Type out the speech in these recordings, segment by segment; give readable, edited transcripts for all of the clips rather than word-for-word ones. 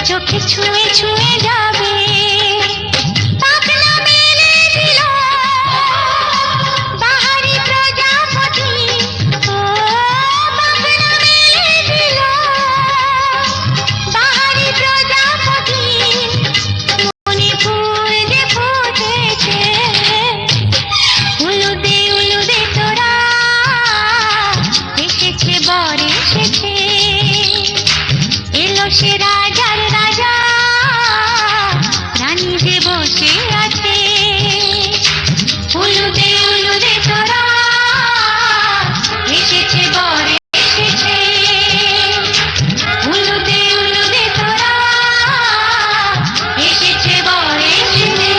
চোখে ছুঁয়ে ছুঁয়ে যাবে। পাখনা মেলে দিল বাহারি প্রজাপতি, ও পাখনা মেলে দিল বাহারি প্রজাপতি। মনে ফুল যে ফুটেছে, উলুদে উলুদে তোরা এসেছে বর এসেছে। এলো সে রাজার রাজা, রানী যে বসে আছে। উলুদে উলুদে তোরা এসেছে বর এসেছে। উলুদে উলুদে তোরা এসেছে বর এসেছে।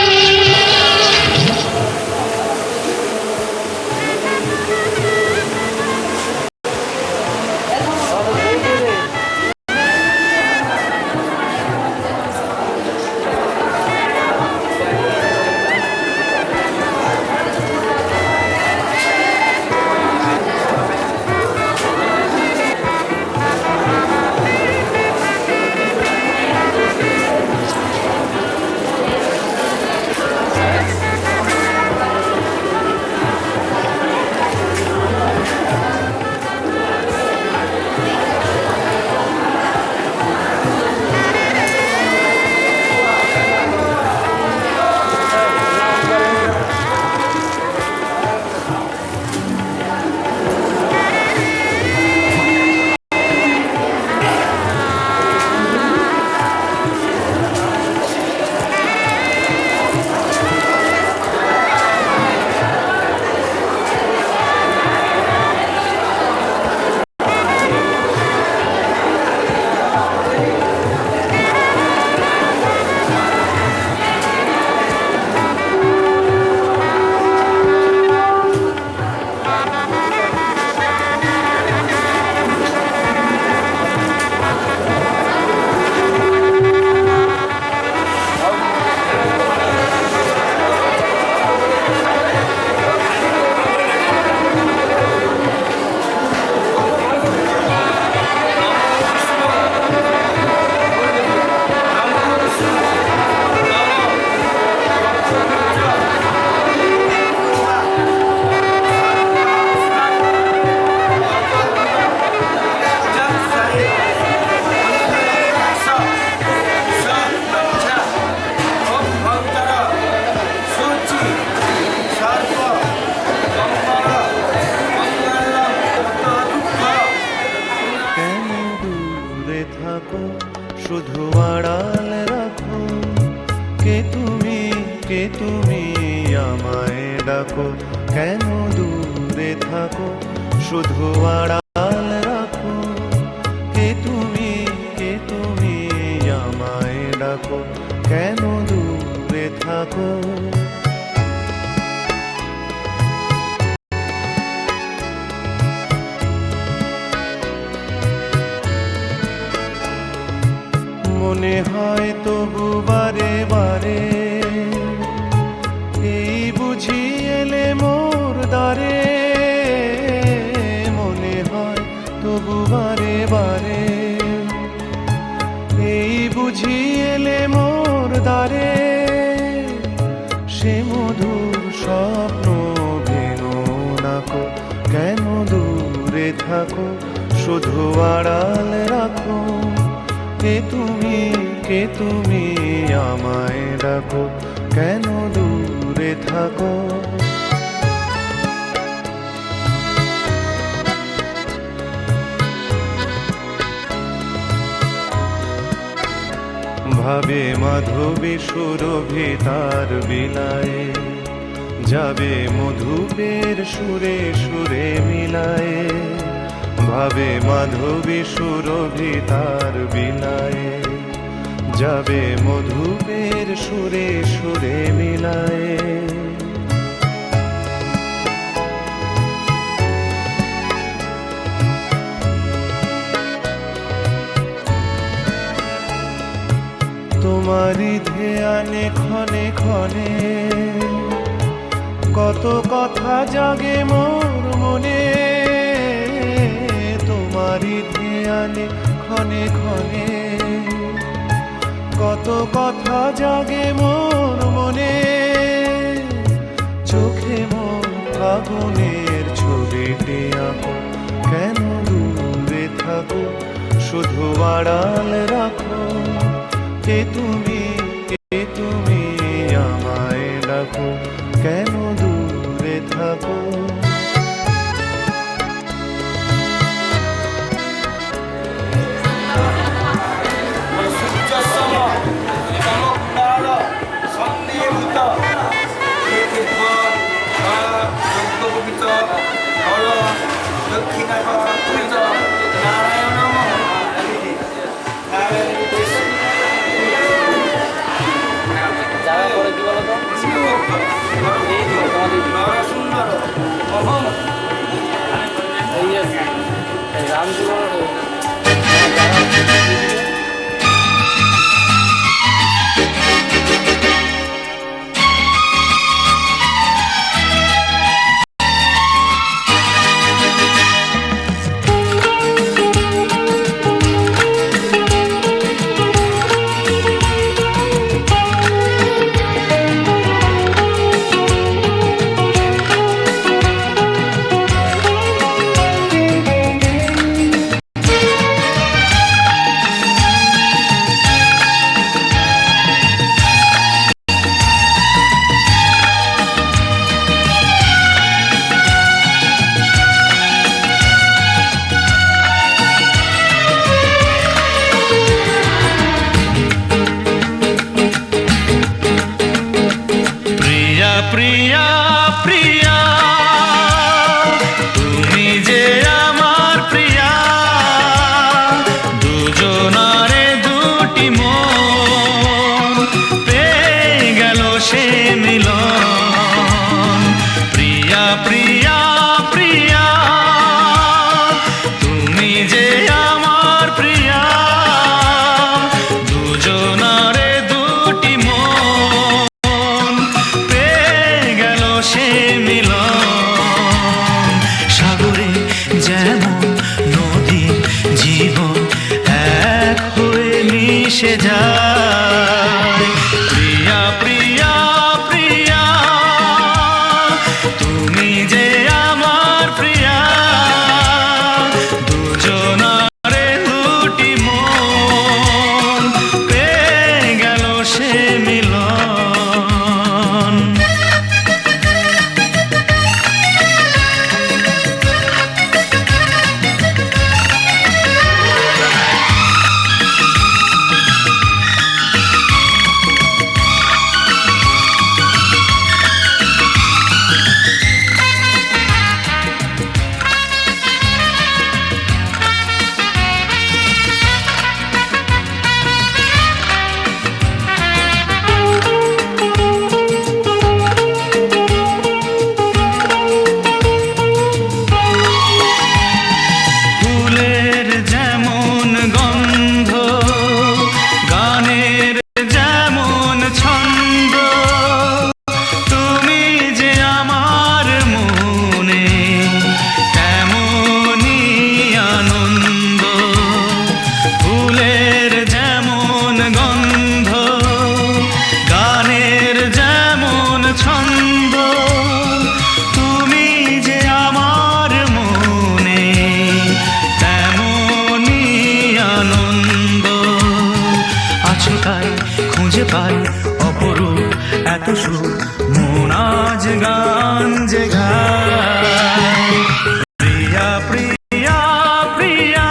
শুধু আড়াল রাখো, কে তুমি আমায় ডাকো। কেন দূরে থাকো, শুধু আড়াল রাখো, কে তুমি আমায় ডাকো। কেন দূরে থাকো। মনে হয় তবু বারে বারে, এই বুঝি এলে মোর দ্বারে। মনে হয় তবু বারে বারে, এই বুঝি এলে মোর দ্বারে। সে মধুর স্বপ্ন ভেঙো নাকো, কেন দূরে থাকো, শুধু আড়াল রাখো। কে তুমি আমায় ডাকো, কেন দূরে থাকো। ভাবে মাধবী সুরভি তার বিলায়ে, যাবে মধুপের সুরে সুরে মিলায়ে। ভাবে মাধবী সুরভি তার বিলায়ে, যাবে মধুপের সুরে সুরে মিলায়ে। তোমারি ধ্যানে ক্ষণে ক্ষণে কত কথা জাগে মোর মনে। তোমারি ধ্যানে ক্ষণে ক্ষণে কথা জাগে মোর মনে, চোখে মোর ফাগুনের ছবিটি আঁকো, কেন দূরে থাকো শুধু আড়াল রাখো, কে তুমি আমায় ডাকো, কেন দূরে থাকো। প্রিয়া প্রিয়া তুমি যে আমার প্রিয়া, দুজনারে দুটি মন পেয়ে গেল সে মিলন। প্রিয়া প্রিয়া প্রিয়া তুমি যে আমার প্রিয়া, দুজনারে দুটি মন সে মিলন। সাগরে যেমন নদী জীবন এক হয়ে মিশে যায়। প্রিয়া প্রিয়া প্রিয়া তুমি যে আমার প্রিয়া, দুজনারে দুটি মন পেয়ে গেল সে মিলন। খুঁজে পাই অপরূপ এত সুর, মন আজ গান যে গায়। প্রিয়া প্রিয়া প্রিয়া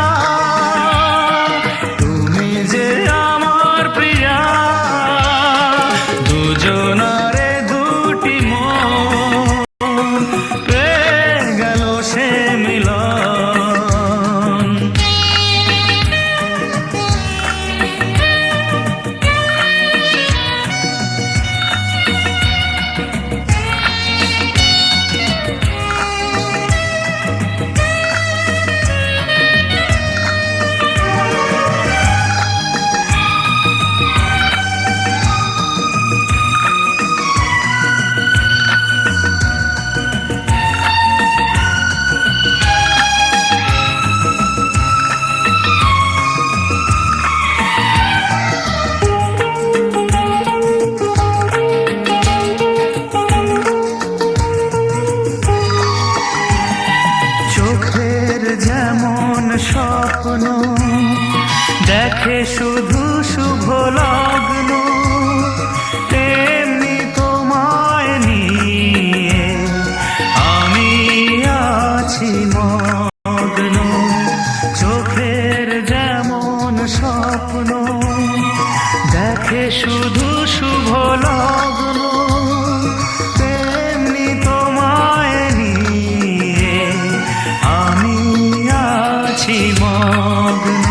তুমি যে আমার প্রিয়া, দুজনারে দুটি মন পেয়ে গেল সে মিলন। শুধু শুভ লগ্ন, তেমনি তোমায় নিয়ে আমি আছি মগ্ন। চোখের যেমন স্বপ্ন দেখে শুধু শুভ লগ্ন, তেমনি তোমায় নিয়ে আমি আছি মগ্ন।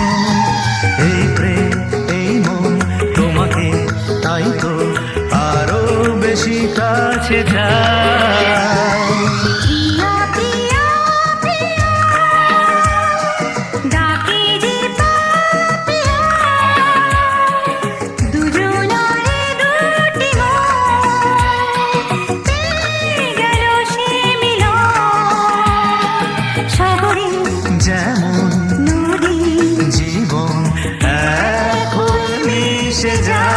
এই প্রেম এই মন তোমাকে, তাই তো আরো বেশি কাছে যায়। প্রিয়া প্রিয়া প্রিয়া ডাকে যে পাপিয়া, দুজনারে দুটি মন পেয়ে গেল সে মিলন। শহরে যেমন নদী জীবন এক হয়ে মিশে যায়।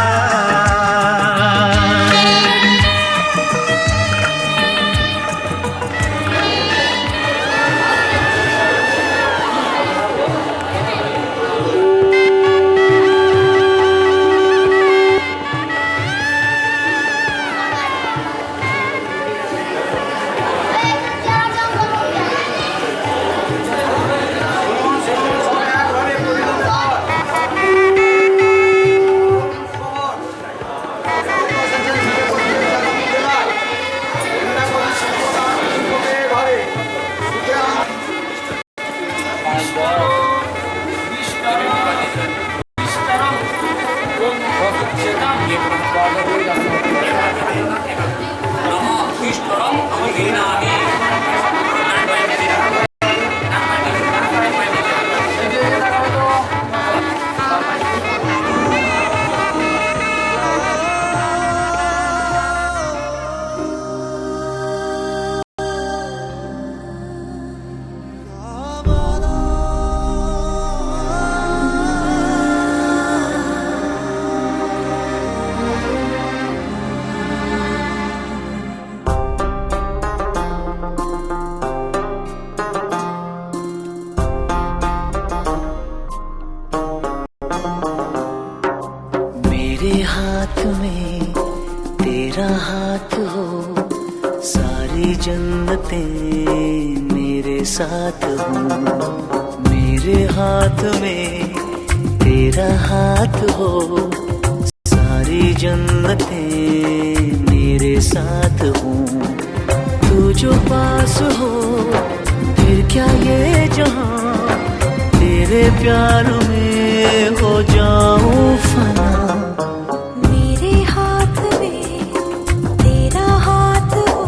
मेरे हाथ में तेरा हाथ हो, सारी जन्नतें मेरे साथ हो। मेरे हाथ में तेरा हाथ हो, सारी जन्नतें मेरे साथ हो। तू जो पास हो फिर क्या ये जहां, तेरे प्यार में हो जाऊं फना। मेरे हाथ में तेरा हाथ हो,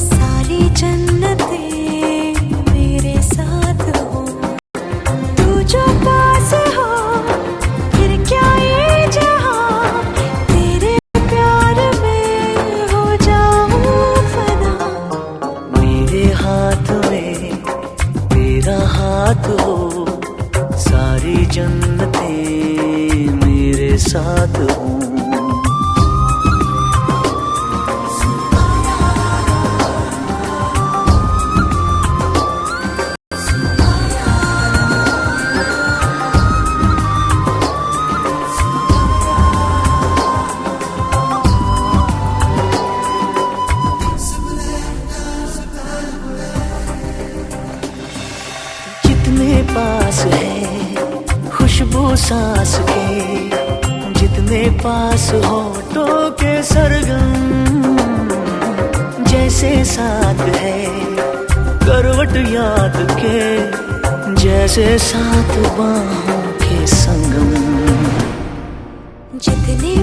सारी जन्नतें मेरे साथ हो। तू जो पास हो फिर क्या ये जहां, तेरे प्यार में हो जाऊं फना। मेरे हाथ में तेरा हाथ हो, सारी जन्नतें मेरे साथ हो। जितने पास है खुशबू सांस के, जितने पास होठों के सरगम, जैसे साथ है करवट याद के, जैसे साथ बाहों के संगम। जितने